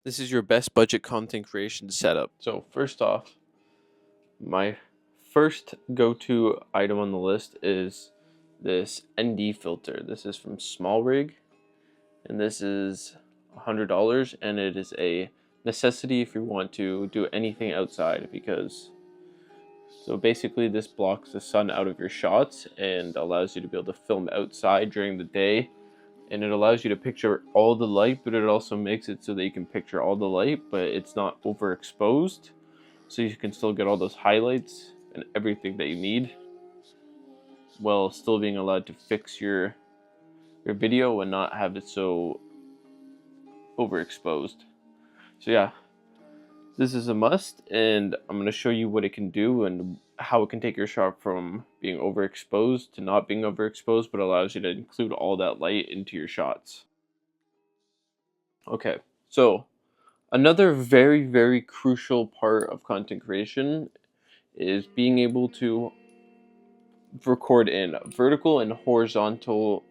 This is your best budget content creation setup. So first off, my first go-to item on the list is this ND filter. This is from Small Rig, and this is $100, and it is a necessity if you want to do anything outside, because so basically this blocks the sun out of your shots and allows you to be able to film outside during the day, and it allows you to picture all the light, but it also makes it so that you can picture all the light, but it's not overexposed, so you can still get all those highlights and everything that you need while still being allowed to fix your video and not have it so overexposed. So yeah, this is a must, and I'm going to show you what it can do and how it can take your shot from being overexposed to not being overexposed, but allows you to include all that light into your shots. Okay, so another very, very crucial part of content creation is being able to record in vertical and horizontal,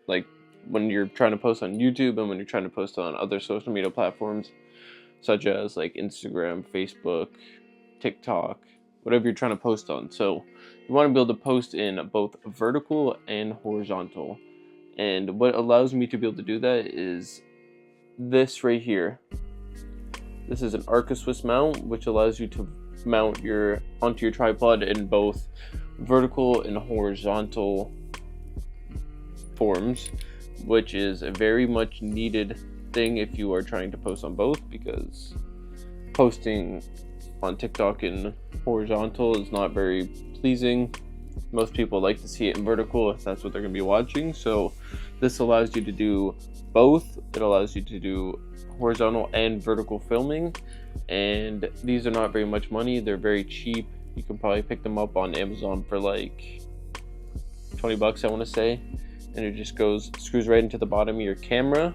like when you're trying to post on YouTube and when you're trying to post on other social media platforms such as like Instagram, Facebook, TikTok, whatever you're trying to post on. So you want to be able to post in both vertical and horizontal. And what allows me to be able to do that is this right here. This is an Arca Swiss mount, which allows you to mount onto your tripod in both vertical and horizontal forms, which is a very much needed thing if you are trying to post on both, because posting on TikTok in horizontal is not very pleasing. Most people like to see it in vertical if that's what they're going to be watching. So this allows you to do both. It allows you to do horizontal and vertical filming, and these are not very much money. They're very cheap. You can probably pick them up on Amazon for like 20 bucks, I want to say, and it just screws right into the bottom of your camera,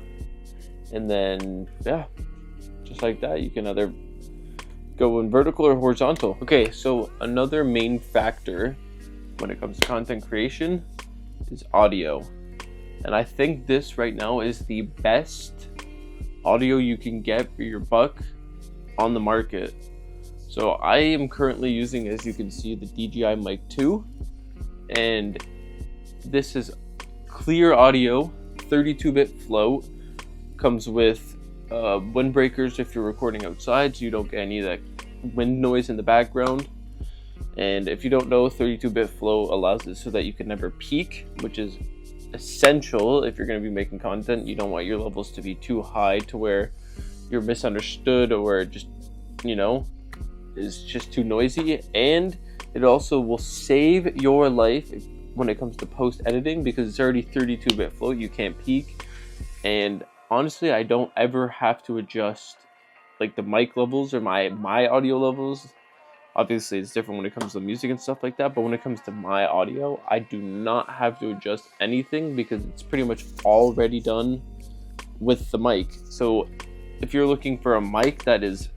and then yeah, just like that, you can either go in vertical or horizontal. Okay, so another main factor when it comes to content creation is audio, and I think this right now is the best audio you can get for your buck on the market. So I am currently using, as you can see, the DJI Mic 2, and this is clear audio, 32-bit float, comes with windbreakers if you're recording outside, so you don't get any of that wind noise in the background. And if you don't know, 32-bit float allows it so that you can never peak, which is essential if you're going to be making content. You don't want your levels to be too high to where you're misunderstood or just, is just too noisy. And it also will save your life when it comes to post editing, because it's already 32-bit float, you can't peak. And honestly, I don't ever have to adjust like the mic levels or my audio levels. Obviously it's different when it comes to music and stuff like that, but when it comes to my audio, I do not have to adjust anything because it's pretty much already done with the mic. So if you're looking for a mic that is,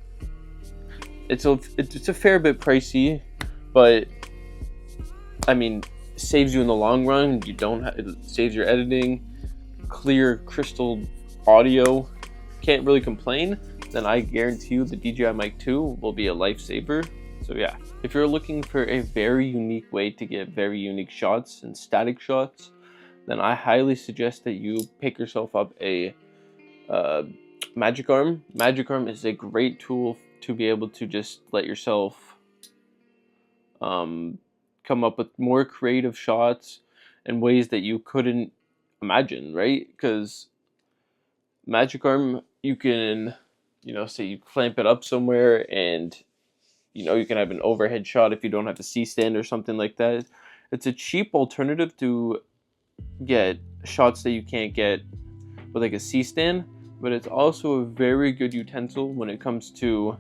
it's a fair bit pricey, but I mean, saves you in the long run. It saves your editing, clear crystal audio, can't really complain. Then I guarantee you the DJI Mic 2 will be a lifesaver. So yeah, if you're looking for a very unique way to get very unique shots and static shots, then I highly suggest that you pick yourself up a Magic Arm. Magic Arm is a great tool to be able to just let yourself come up with more creative shots in ways that you couldn't imagine, right? Because Magic Arm, you can, say you clamp it up somewhere, and you can have an overhead shot if you don't have a C-stand or something like that. It's a cheap alternative to get shots that you can't get with like a C-stand, but it's also a very good utensil when it comes to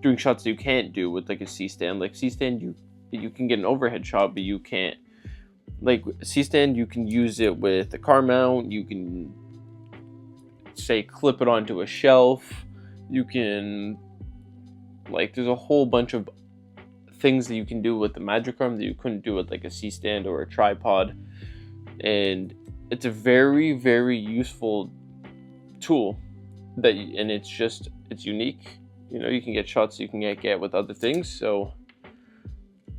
doing shots that you can't do with like a C-stand. Like C-stand, you can get an overhead shot, but you can't, like C-stand, you can use it with a car mount. You can say clip it onto a shelf. You can, like, there's a whole bunch of things that you can do with the Magic Arm that you couldn't do with like a C-stand or a tripod, and it's a very, very useful tool. and it's unique. You know, you can get shots you can get with other things. So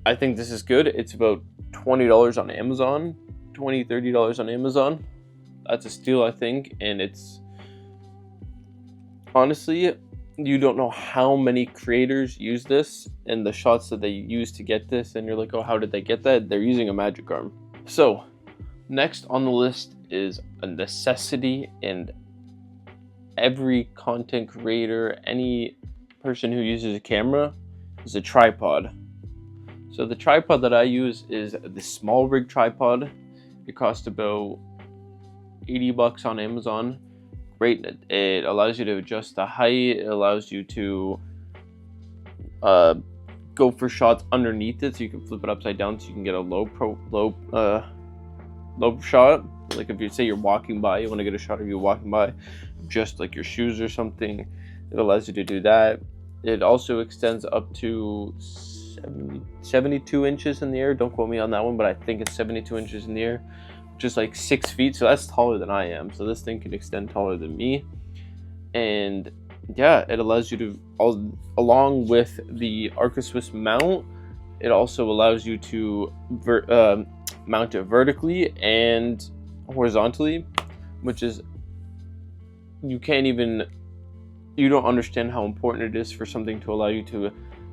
I think this is good. It's about $20 on Amazon, $20-$30 on Amazon. That's a steal, I think. And it's honestly, you don't know how many creators use this and the shots that they use to get this, and you're like, oh, how did they get that? They're using a magic arm. So next on the list is a necessity, and every content creator, any person who uses a camera, is a tripod. So the tripod that I use is the small rig tripod. It costs about $80 on Amazon. Great. It allows you to adjust the height. It allows you to go for shots underneath it, so you can flip it upside down, so you can get a low shot. Like if you say you're walking by, you want to get a shot of you walking by, just like your shoes or something. It allows you to do that. It also extends up to 72 inches in the air. Don't quote me on that one, but I think it's 72 inches in the air, just like 6 feet. So that's taller than I am. So this thing can extend taller than me. And yeah, it allows you to, along with the Arca Swiss mount, it also allows you to mount it vertically and horizontally, which is, you don't understand how important it is for something to allow you to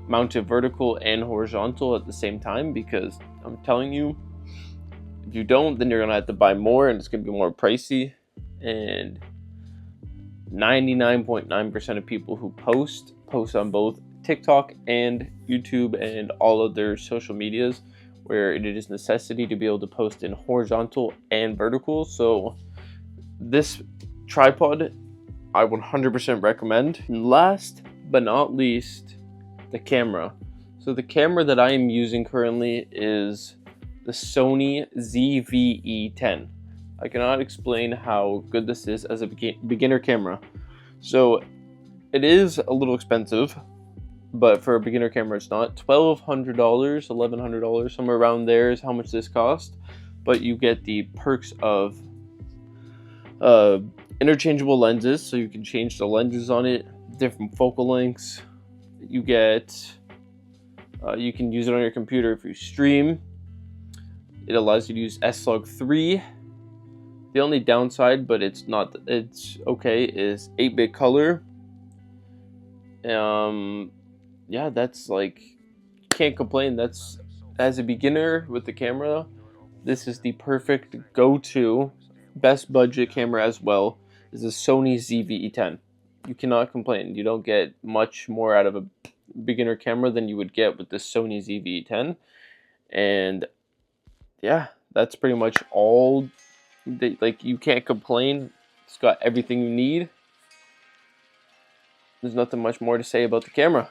mount it vertical and horizontal at the same time, because I'm telling you, if you don't, then you're gonna have to buy more and it's gonna be more pricey. And 99.9% of people who post on both TikTok and YouTube and all other social medias, where it is necessity to be able to post in horizontal and vertical. So this tripod I 100% recommend. And last but not least, the camera. So the camera that I am using currently is the Sony ZV-E10. I cannot explain how good this is as a beginner camera. So it is a little expensive, but for a beginner camera it's not. $1,200, $1,100, somewhere around there is how much this cost. But you get the perks of interchangeable lenses, so you can change the lenses on it, different focal lengths. You get, you can use it on your computer if you stream. It allows you to use S-Log 3. The only downside, but it's okay, is 8-bit color. Yeah, that's like, can't complain. That's, as a beginner with the camera, this is the perfect go-to, best budget camera as well, is the Sony ZV-E10. You cannot complain. You don't get much more out of a beginner camera than you would get with the Sony ZV-E10. And yeah, that's pretty much all. Like, you can't complain. It's got everything you need. There's nothing much more to say about the camera.